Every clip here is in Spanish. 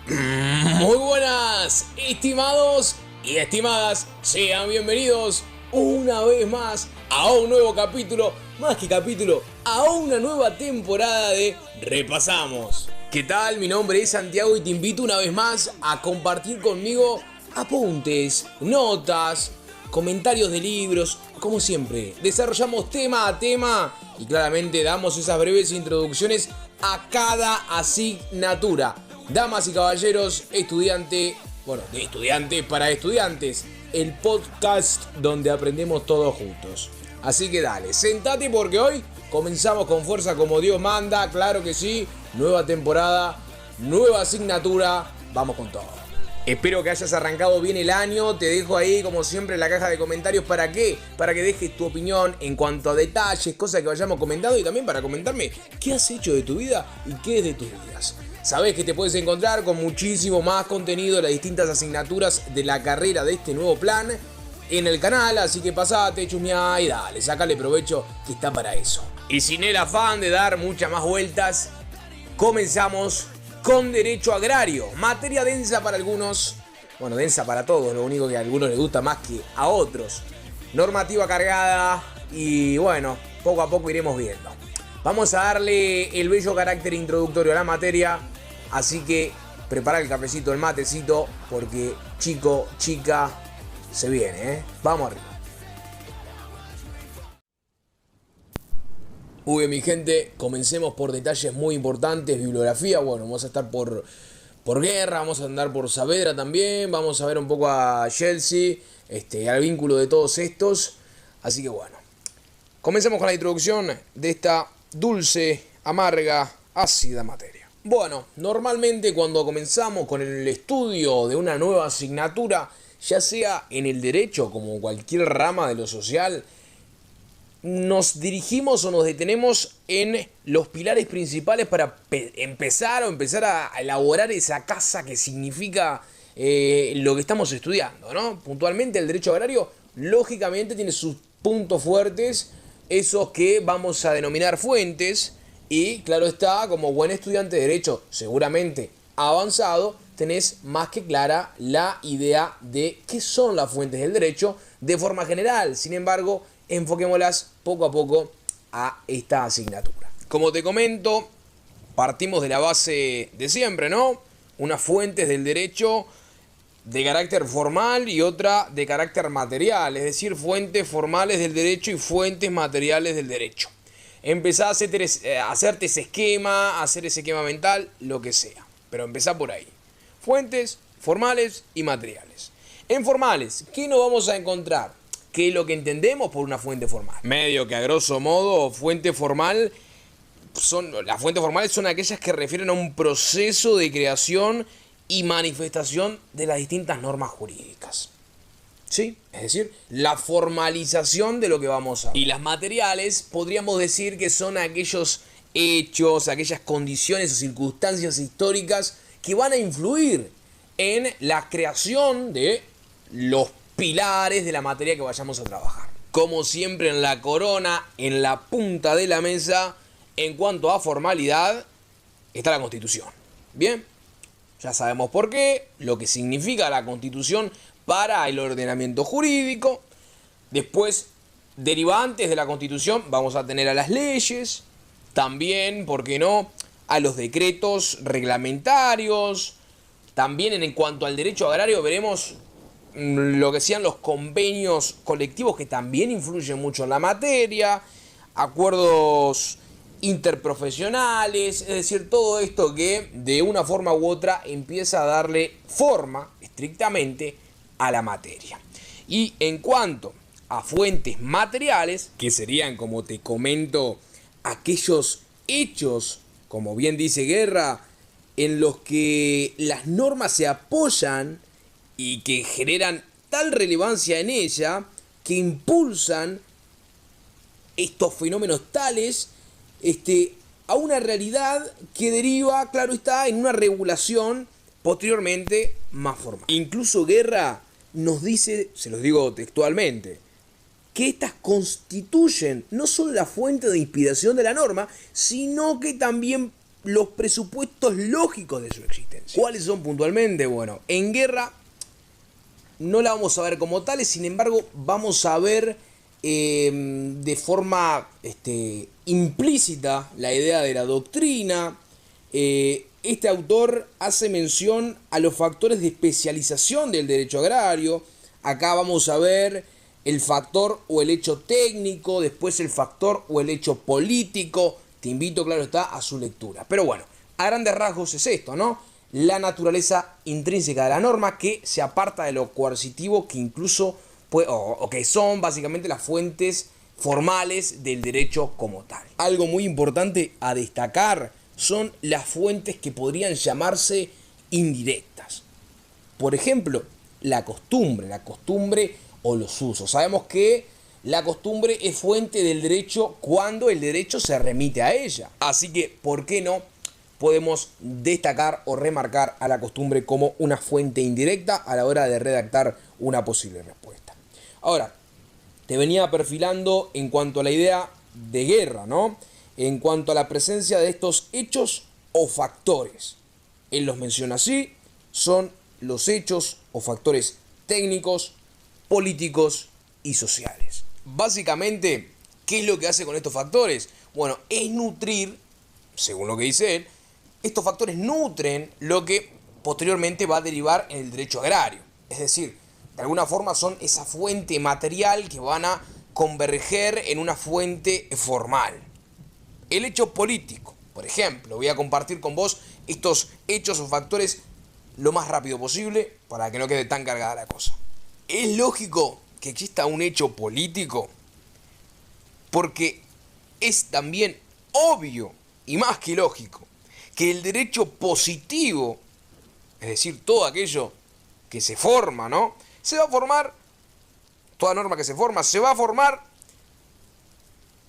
Muy buenas, estimados y estimadas, sean bienvenidos una vez más a un nuevo capítulo, más que capítulo, a una nueva temporada de Repasamos. ¿Qué tal? Mi nombre es Santiago y te invito una vez más a compartir conmigo apuntes, notas, comentarios de libros. Como siempre, desarrollamos tema a tema y claramente damos esas breves introducciones a cada asignatura. Damas y caballeros, de estudiantes para estudiantes, el podcast donde aprendemos todos juntos. Así que dale, sentate porque hoy comenzamos con fuerza como Dios manda, claro que sí, nueva temporada, nueva asignatura, vamos con todo. Espero que hayas arrancado bien el año, te dejo ahí como siempre en la caja de comentarios, ¿para qué? Para que dejes tu opinión en cuanto a detalles, cosas que vayamos comentando y también para comentarme qué has hecho de tu vida y qué es de tus días. Sabés que te puedes encontrar con muchísimo más contenido de las distintas asignaturas de la carrera de este nuevo plan en el canal, así que pasate, chusmeá y dale, sacale provecho que está para eso. Y sin el afán de dar muchas más vueltas, comenzamos con Derecho Agrario, materia densa para algunos, bueno, densa para todos, lo único que a algunos les gusta más que a otros. Normativa cargada y bueno, poco a poco iremos viendo. Vamos a darle el bello carácter introductorio a la materia, así que prepara el cafecito, el matecito, porque chico, chica, se viene, ¿eh? Vamos arriba. Muy bien, mi gente, comencemos por detalles muy importantes, bibliografía. Bueno, vamos a estar por Guerra, vamos a andar por Saavedra también, vamos a ver un poco a Chelsea, al vínculo de todos estos. Así que bueno, comencemos con la introducción de esta dulce, amarga, ácida materia. Bueno, normalmente cuando comenzamos con el estudio de una nueva asignatura, ya sea en el derecho como cualquier rama de lo social, nos dirigimos o nos detenemos en los pilares principales para empezar a elaborar esa casa que significa lo que estamos estudiando, ¿no? Puntualmente el derecho agrario, lógicamente, tiene sus puntos fuertes, esos que vamos a denominar fuentes, y claro está, como buen estudiante de derecho, seguramente avanzado, tenés más que clara la idea de qué son las fuentes del derecho de forma general. Sin embargo, enfoquémoslas poco a poco a esta asignatura. Como te comento, partimos de la base de siempre, ¿no? Unas fuentes del derecho de carácter formal y otra de carácter material, es decir, fuentes formales del derecho y fuentes materiales del derecho. Empezá a hacerte ese esquema, a hacer ese esquema mental, lo que sea, pero empezá por ahí. Fuentes formales y materiales. En formales, ¿qué nos vamos a encontrar? ¿Qué es lo que entendemos por una fuente formal? Medio que a grosso modo, las fuentes formales son aquellas que refieren a un proceso de creación y manifestación de las distintas normas jurídicas. ¿Sí? Es decir, la formalización de lo que vamos a ver. Y las materiales podríamos decir que son aquellos hechos, aquellas condiciones o circunstancias históricas que van a influir en la creación de los pilares de la materia que vayamos a trabajar. Como siempre en la corona, en la punta de la mesa, en cuanto a formalidad, está la Constitución. Bien, ya sabemos por qué, lo que significa la Constitución para el ordenamiento jurídico. Después, derivantes de la Constitución, vamos a tener a las leyes, también, ¿por qué no?, a los decretos reglamentarios. También en cuanto al derecho agrario veremos lo que sean los convenios colectivos, que también influyen mucho en la materia, acuerdos interprofesionales, es decir, todo esto que de una forma u otra empieza a darle forma estrictamente a la materia. Y en cuanto a fuentes materiales, que serían, como te comento, aquellos hechos, como bien dice Guerra, en los que las normas se apoyan y que generan tal relevancia en ella que impulsan estos fenómenos tales a una realidad que deriva, claro está, en una regulación posteriormente más formal. Incluso Guerra nos dice, se los digo textualmente, que estas constituyen no solo la fuente de inspiración de la norma, sino que también los presupuestos lógicos de su existencia. ¿Cuáles son puntualmente? Bueno, en Guerra no la vamos a ver como tales, sin embargo vamos a ver de forma implícita la idea de la doctrina. Este autor hace mención a los factores de especialización del derecho agrario. Acá vamos a ver el factor o el hecho técnico, después el factor o el hecho político. Te invito, claro está, a su lectura. Pero bueno, a grandes rasgos es esto, ¿no? La naturaleza intrínseca de la norma que se aparta de lo coercitivo que incluso o que son básicamente las fuentes formales del derecho como tal. Algo muy importante a destacar son las fuentes que podrían llamarse indirectas. Por ejemplo, la costumbre o los usos. Sabemos que la costumbre es fuente del derecho cuando el derecho se remite a ella. Así que, ¿por qué no podemos destacar o remarcar a la costumbre como una fuente indirecta a la hora de redactar una posible respuesta? Ahora, te venía perfilando en cuanto a la idea de Guerra, ¿no? En cuanto a la presencia de estos hechos o factores. Él los menciona así, son los hechos o factores técnicos, políticos y sociales. Básicamente, ¿qué es lo que hace con estos factores? Bueno, es nutrir, según lo que dice él, estos factores nutren lo que posteriormente va a derivar en el derecho agrario. Es decir, de alguna forma son esa fuente material que van a converger en una fuente formal. El hecho político, por ejemplo, voy a compartir con vos estos hechos o factores lo más rápido posible para que no quede tan cargada la cosa. Es lógico que exista un hecho político porque es también obvio y más que lógico que el derecho positivo, es decir, todo aquello que se forma, ¿no? Se va a formar, toda norma que se forma, se va a formar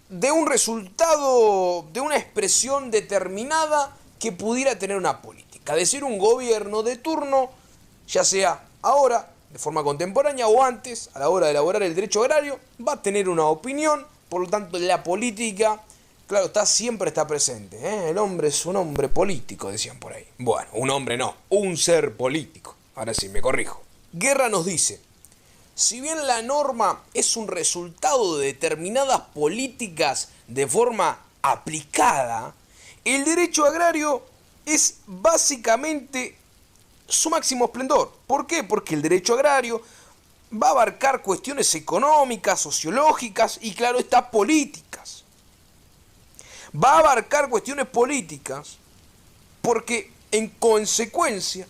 de un resultado, de una expresión determinada que pudiera tener una política. Es decir, un gobierno de turno, ya sea ahora, de forma contemporánea o antes, a la hora de elaborar el derecho agrario, va a tener una opinión, por lo tanto la política, claro, siempre está presente. El hombre es un hombre político, decían por ahí. Bueno, un hombre no, un ser político. Ahora sí, me corrijo. Guerra nos dice, si bien la norma es un resultado de determinadas políticas de forma aplicada, el derecho agrario es básicamente su máximo esplendor. ¿Por qué? Porque el derecho agrario va a abarcar cuestiones económicas, sociológicas y, claro está, políticas. Va a abarcar cuestiones políticas porque, en consecuencia,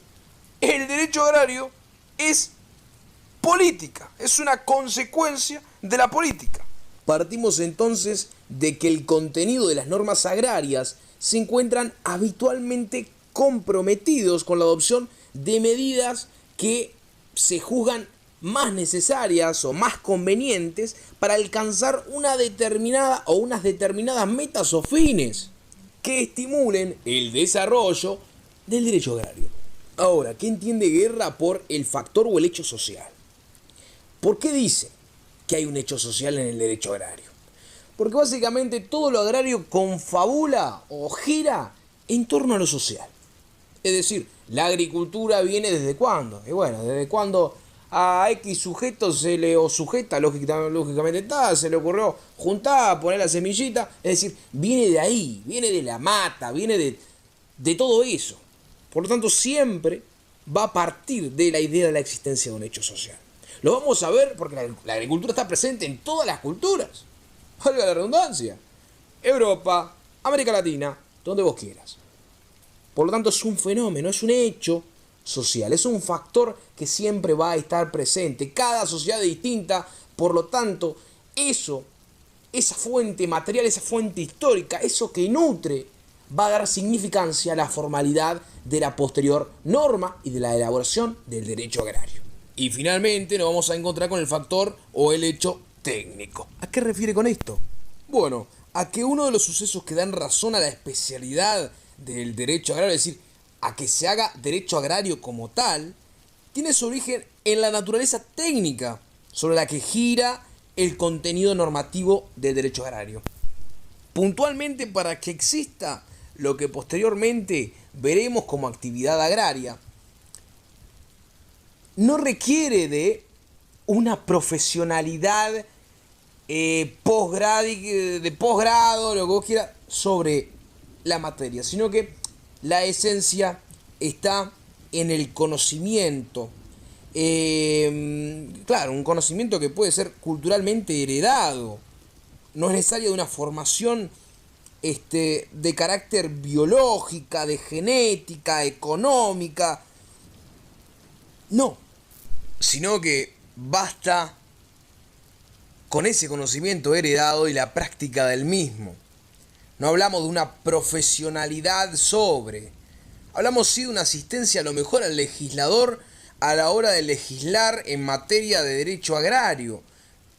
el derecho agrario es política, es una consecuencia de la política. Partimos entonces de que el contenido de las normas agrarias se encuentran habitualmente comprometidos con la adopción de medidas que se juzgan más necesarias o más convenientes para alcanzar una determinada o unas determinadas metas o fines que estimulen el desarrollo del derecho agrario. Ahora, ¿qué entiende Guerra por el factor o el hecho social? ¿Por qué dice que hay un hecho social en el derecho agrario? Porque básicamente todo lo agrario confabula o gira en torno a lo social. Es decir, la agricultura viene ¿desde cuándo? Y bueno, desde cuando a X sujeto se le, o sujeta, lógicamente está, se le ocurrió juntar, poner la semillita. Es decir, viene de ahí, viene de la mata, viene de todo eso. Por lo tanto, siempre va a partir de la idea de la existencia de un hecho social. Lo vamos a ver porque la agricultura está presente en todas las culturas. Valga la redundancia. Europa, América Latina, donde vos quieras. Por lo tanto, es un fenómeno, es un hecho social, es un factor que siempre va a estar presente. Cada sociedad es distinta, por lo tanto, esa fuente material, esa fuente histórica, eso que nutre, va a dar significancia a la formalidad de la posterior norma y de la elaboración del derecho agrario. Y finalmente nos vamos a encontrar con el factor o el hecho técnico. ¿A qué refiere con esto? Bueno, a que uno de los sucesos que dan razón a la especialidad del derecho agrario, es decir, a que se haga derecho agrario como tal, tiene su origen en la naturaleza técnica sobre la que gira el contenido normativo del derecho agrario. Puntualmente, para que exista lo que posteriormente veremos como actividad agraria, no requiere de una profesionalidad de posgrado, lo que vos quieras, sobre la materia, sino que la esencia está en el conocimiento. Claro, un conocimiento que puede ser culturalmente heredado. No es necesaria de una formación de carácter biológica, de genética, económica. No, sino que basta con ese conocimiento heredado y la práctica del mismo. No hablamos de una profesionalidad sobre. Hablamos sí de una asistencia a lo mejor al legislador a la hora de legislar en materia de derecho agrario.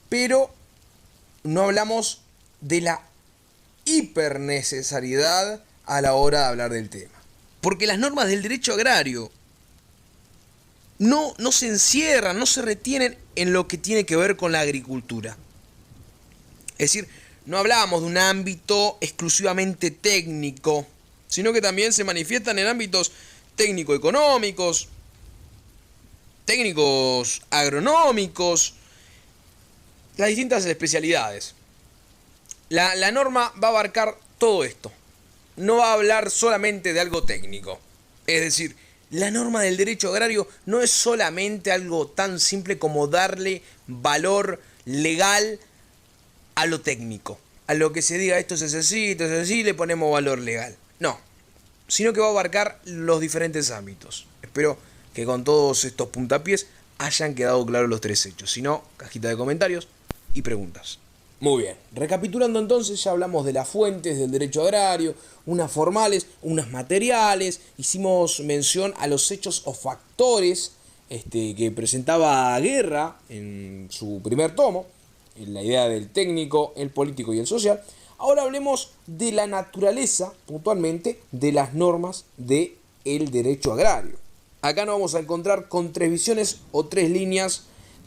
Pero no hablamos de la hipernecesariedad a la hora de hablar del tema. Porque las normas del derecho agrario no se encierran, no se retienen en lo que tiene que ver con la agricultura. Es decir, no hablamos de un ámbito exclusivamente técnico, sino que también se manifiestan en ámbitos técnico-económicos, técnicos agronómicos, las distintas especialidades. La norma va a abarcar todo esto. No va a hablar solamente de algo técnico. Es decir, la norma del derecho agrario no es solamente algo tan simple como darle valor legal a lo técnico. A lo que se diga esto es así, le ponemos valor legal. No, sino que va a abarcar los diferentes ámbitos. Espero que con todos estos puntapiés hayan quedado claros los tres hechos. Si no, cajita de comentarios y preguntas. Muy bien, recapitulando entonces, ya hablamos de las fuentes del derecho agrario, unas formales, unas materiales, hicimos mención a los hechos o factores que presentaba Guerra en su primer tomo, en la idea del técnico, el político y el social. Ahora hablemos de la naturaleza, puntualmente, de las normas del derecho agrario. Acá nos vamos a encontrar con tres visiones o tres líneas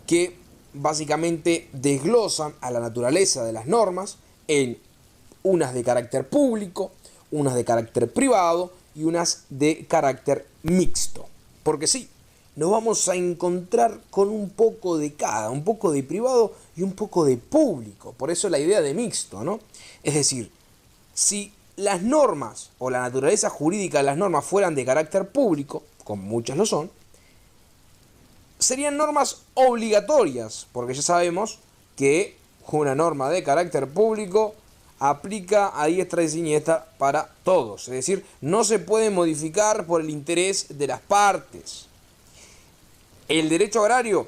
que básicamente desglosan a la naturaleza de las normas en unas de carácter público, unas de carácter privado y unas de carácter mixto. Porque sí, nos vamos a encontrar con un poco de cada, un poco de privado y un poco de público. Por eso la idea de mixto, ¿no? Es decir, si las normas o la naturaleza jurídica de las normas fueran de carácter público, como muchas lo son, serían normas obligatorias, porque ya sabemos que una norma de carácter público aplica a diestra y siniestra para todos. Es decir, no se puede modificar por el interés de las partes. El derecho agrario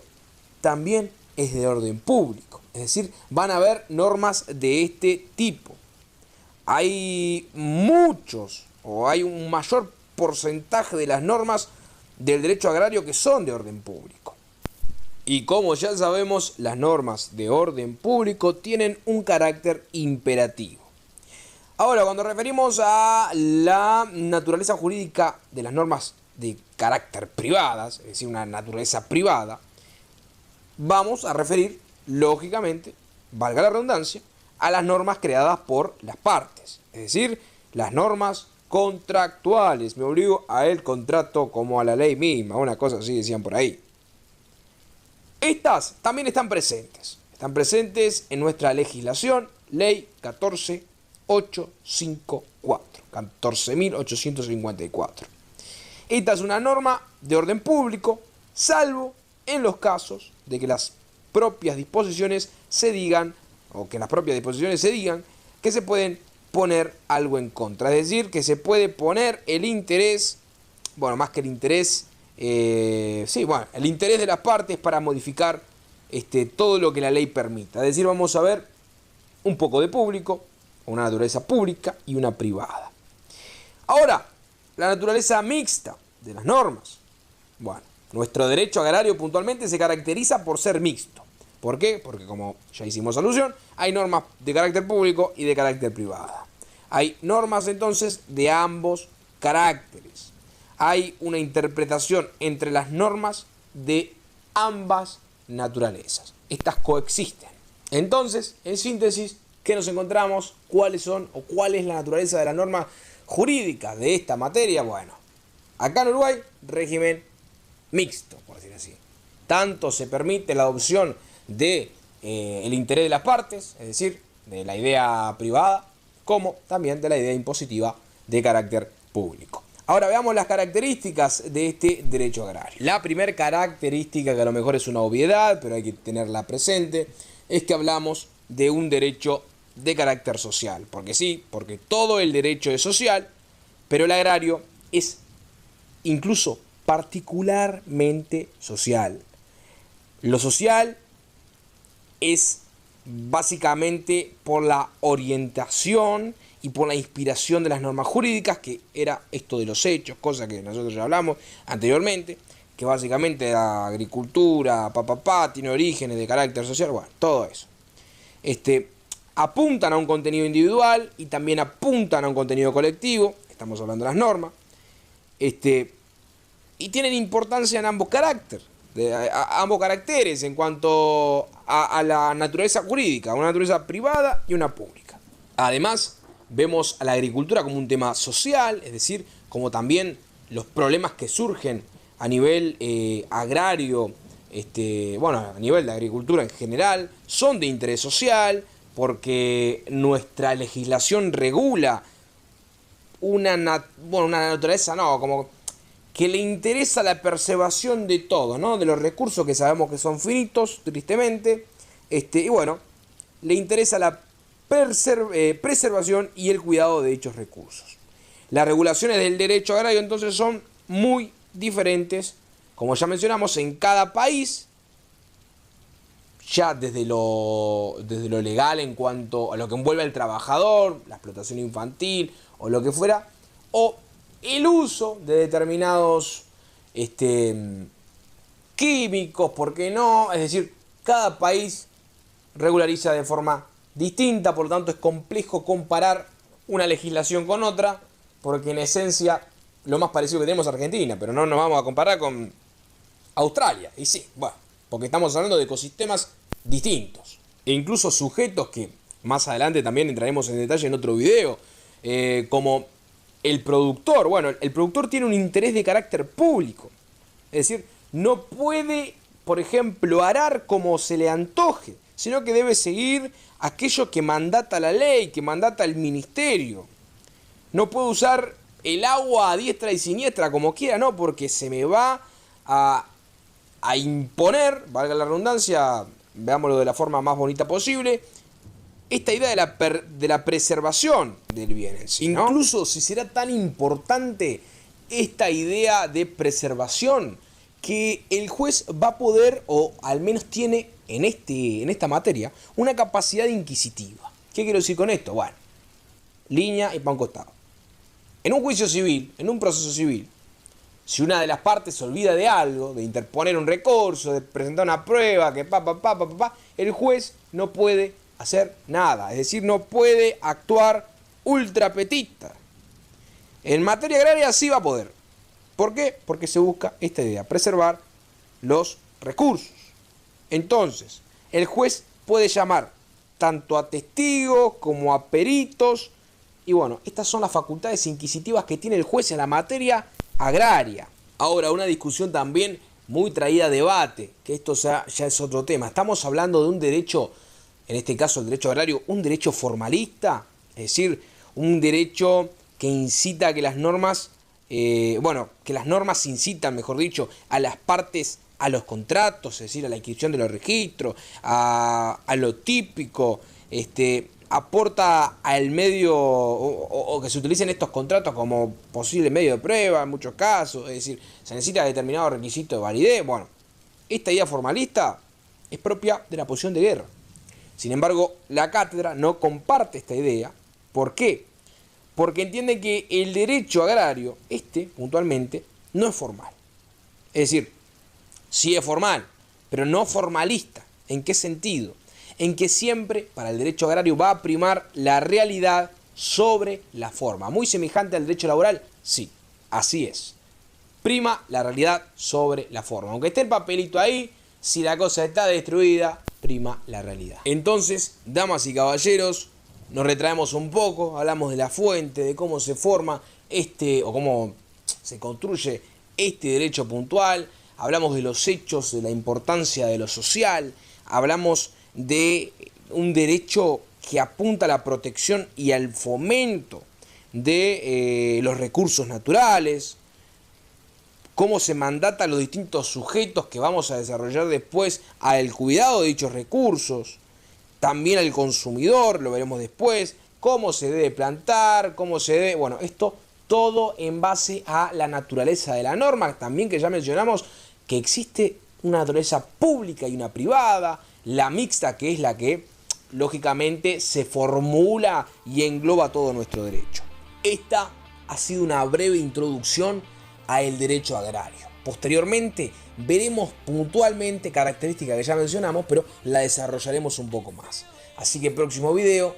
también es de orden público. Es decir, van a haber normas de este tipo. Hay muchos o hay un mayor porcentaje de las normas del derecho agrario que son de orden público. Y como ya sabemos, las normas de orden público tienen un carácter imperativo. Ahora, cuando referimos a la naturaleza jurídica de las normas de carácter privadas, es decir, una naturaleza privada, vamos a referir, lógicamente, valga la redundancia, a las normas creadas por las partes. Es decir, las normas contractuales. Me obligo a el contrato como a la ley misma, una cosa así decían por ahí. Estas también están presentes en nuestra legislación, ley 14854, 14.854. Esta es una norma de orden público, salvo en los casos de que las propias disposiciones se digan, que se pueden poner algo en contra. Es decir, que se puede poner el interés, bueno, más que el interés, el interés de las partes para modificar todo lo que la ley permita. Es decir, vamos a ver un poco de público, una naturaleza pública y una privada. Ahora, la naturaleza mixta de las normas. Bueno, nuestro derecho agrario puntualmente se caracteriza por ser mixto. ¿Por qué? Porque como ya hicimos alusión, hay normas de carácter público y de carácter privado. Hay normas entonces de ambos caracteres. Hay una interpretación entre las normas de ambas naturalezas. Estas coexisten. Entonces, en síntesis, ¿qué nos encontramos? ¿Cuáles son o cuál es la naturaleza de la norma jurídicas de esta materia, bueno, acá en Uruguay, régimen mixto, por decir así. Tanto se permite la adopción de el interés de las partes, es decir, de la idea privada, como también de la idea impositiva de carácter público. Ahora veamos las características de este derecho agrario. La primera característica, que a lo mejor es una obviedad, pero hay que tenerla presente, es que hablamos de un derecho de carácter social. Porque sí, porque todo el derecho es social, pero el agrario es incluso particularmente social. Lo social es básicamente por la orientación y por la inspiración de las normas jurídicas, que era esto de los hechos, cosa que nosotros ya hablamos anteriormente, que básicamente la agricultura, tiene orígenes de carácter social, bueno, todo eso. Apuntan a un contenido individual y también apuntan a un contenido colectivo, estamos hablando de las normas, y tienen importancia en ambos caracteres. Ambos caracteres en cuanto a la naturaleza jurídica, una naturaleza privada y una pública. Además, vemos a la agricultura como un tema social, es decir, como también los problemas que surgen a nivel agrario, a nivel de agricultura en general, son de interés social, porque nuestra legislación regula una naturaleza, como que le interesa la preservación de todo, ¿no? De los recursos que sabemos que son finitos, tristemente, le interesa la preservación y el cuidado de dichos recursos. Las regulaciones del derecho agrario entonces son muy diferentes, como ya mencionamos, en cada país, ya desde lo legal en cuanto a lo que envuelve al trabajador, la explotación infantil o lo que fuera, o el uso de determinados químicos, ¿por qué no? Es decir, cada país regulariza de forma distinta, por lo tanto es complejo comparar una legislación con otra, porque en esencia lo más parecido que tenemos es Argentina, pero no nos vamos a comparar con Australia. Y sí, bueno, porque estamos hablando de ecosistemas distintos, e incluso sujetos que más adelante también entraremos en detalle en otro video, como el productor. Bueno, el productor tiene un interés de carácter público, es decir, no puede, por ejemplo, arar como se le antoje, sino que debe seguir aquello que mandata la ley, que mandata el ministerio. No puedo usar el agua a diestra y siniestra como quiera, no, porque se me va a imponer, valga la redundancia, veámoslo de la forma más bonita posible, esta idea de la preservación del bien en sí, ¿no? Incluso si será tan importante esta idea de preservación, que el juez va a poder, o al menos tiene en esta materia, una capacidad inquisitiva. ¿Qué quiero decir con esto? Bueno, línea y pa' un costado. En un juicio civil, en un proceso civil, si una de las partes se olvida de algo, de interponer un recurso, de presentar una prueba, que el juez no puede hacer nada. Es decir, no puede actuar ultrapetista. En materia agraria sí va a poder. ¿Por qué? Porque se busca esta idea, preservar los recursos. Entonces, el juez puede llamar tanto a testigos como a peritos. Y bueno, estas son las facultades inquisitivas que tiene el juez en la materia agraria. Ahora, una discusión también muy traída a debate, que esto ya es otro tema. Estamos hablando de un derecho, en este caso el derecho agrario, un derecho formalista, es decir, un derecho que incita a que las normas, que las normas incitan, mejor dicho, a las partes a los contratos, es decir, a la inscripción de los registros, a lo típico, aporta al medio, o que se utilicen estos contratos como posible medio de prueba en muchos casos, es decir, se necesita determinado requisito de validez. Bueno, esta idea formalista es propia de la posición de guerra. Sin embargo, la cátedra no comparte esta idea. ¿Por qué? Porque entiende que el derecho agrario, puntualmente, no es formal. Es decir, sí es formal, pero no formalista. ¿En qué sentido? En que siempre para el derecho agrario va a primar la realidad sobre la forma. Muy semejante al derecho laboral, sí, así es. Prima la realidad sobre la forma. Aunque esté el papelito ahí, si la cosa está destruida, prima la realidad. Entonces, damas y caballeros, nos retraemos un poco, hablamos de la fuente, de cómo se forma o cómo se construye este derecho puntual, hablamos de los hechos, de la importancia de lo social, hablamos de un derecho que apunta a la protección y al fomento de los recursos naturales, cómo se mandata a los distintos sujetos que vamos a desarrollar después al cuidado de dichos recursos, también al consumidor, lo veremos después, cómo se debe plantar, cómo se debe... Bueno, esto todo en base a la naturaleza de la norma, también que ya mencionamos que existe una naturaleza pública y una privada, la mixta que es la que lógicamente se formula y engloba todo nuestro derecho. Esta ha sido una breve introducción al derecho agrario. Posteriormente veremos puntualmente características que ya mencionamos, pero la desarrollaremos un poco más. Así que próximo video,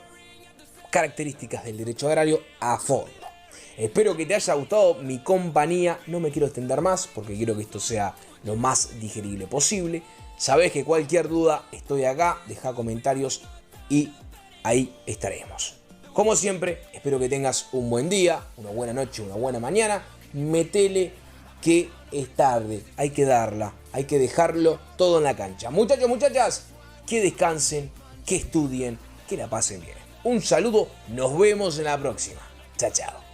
características del derecho agrario a fondo. Espero que te haya gustado mi compañía. No me quiero extender más porque quiero que esto sea lo más digerible posible. Sabés que cualquier duda estoy acá, deja comentarios y ahí estaremos. Como siempre, espero que tengas un buen día, una buena noche, una buena mañana. Metele que es tarde, hay que darla, hay que dejarlo todo en la cancha. Muchachos, muchachas, que descansen, que estudien, que la pasen bien. Un saludo, nos vemos en la próxima. Chao, chao.